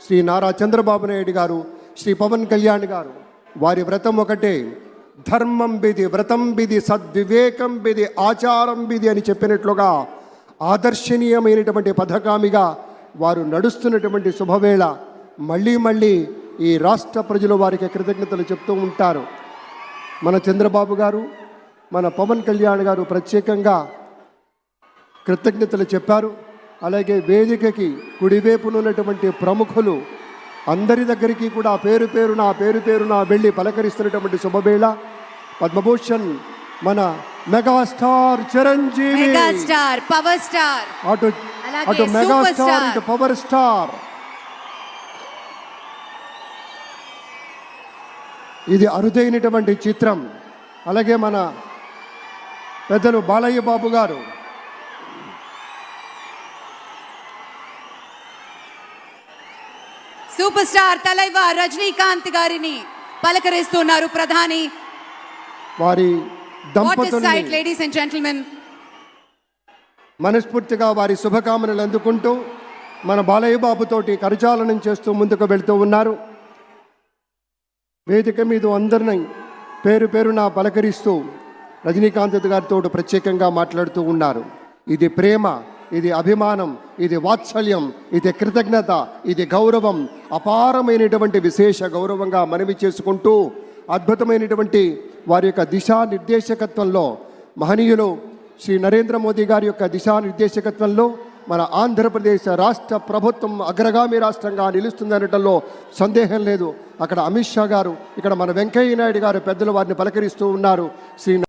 శ్రీ నారా చంద్రబాబు నాయుడు గారు, శ్రీ పవన్ కళ్యాణ్ గారు, వారి వ్రతం ఒకటే, ధర్మం బిది, వ్రతం బిది, సద్వివేకం బిది, ఆచారం బిది అని చెప్పినట్లుగా ఆదర్శనీయమైనటువంటి పథకామిగా వారు నడుస్తున్నటువంటి శుభవేళ మళ్ళీ ఈ రాష్ట్ర ప్రజలు వారికి కృతజ్ఞతలు చెప్తూ ఉంటారు. మన చంద్రబాబు గారు, మన పవన్ కళ్యాణ్ గారు ప్రత్యేకంగా కృతజ్ఞతలు చెప్పారు. అలాగే వేదికకి కుడివైపునున్నటువంటి ప్రముఖులు అందరి దగ్గరికి కూడా పేరు పేరున వెళ్ళి పలకరిస్తున్నటువంటి శుభవేళ. పద్మభూషణ్ మన megastar Chiranjeevi, megastar power star, అటు మెగాస్టార్ ఇటు పవర్ స్టార్. ఇది అరుదైనటువంటి చిత్రం. అలాగే మన పెద్దలు బాలయ్య బాబు గారు, సూపర్ స్టార్ తలైవర్ రజనీకాంత్ గారిని పలకరిస్తున్నారు ప్రధాని. వారి దంపతుల్ని లేడీస్ అండ్ జెంటిల్మెన్ మనస్ఫూర్తిగా వారి శుభకామనలు అందుకుంటూ మన బాలయ్య బాబుతోటి కరచాలనం చేస్తూ ముందుకు వెళ్తూ ఉన్నారు. వేదిక మీద అందరినీ పేరున పలకరిస్తూ రజనీకాంత్ గారితో ప్రత్యేకంగా మాట్లాడుతూ ఉన్నారు. ఇది ప్రేమ, ఇది అభిమానం, ఇది వాత్సల్యం, ఇది కృతజ్ఞత, ఇది గౌరవం, అపారమైనటువంటి విశేష గౌరవంగా మనవి చేసుకుంటూ అద్భుతమైనటువంటి వారి యొక్క దిశానిర్దేశకత్వంలో, మహనీయులు శ్రీ నరేంద్ర మోదీ గారి యొక్క దిశానిర్దేశకత్వంలో మన ఆంధ్రప్రదేశ్ రాష్ట్ర ప్రభుత్వం అగ్రగామి రాష్ట్రంగా నిలుస్తుందనటంలో సందేహం లేదు. అక్కడ అమిత్ షా గారు, ఇక్కడ మన వెంకయ్య నాయుడు గారు పెద్దలు వారిని పలకరిస్తూ ఉన్నారు. శ్రీ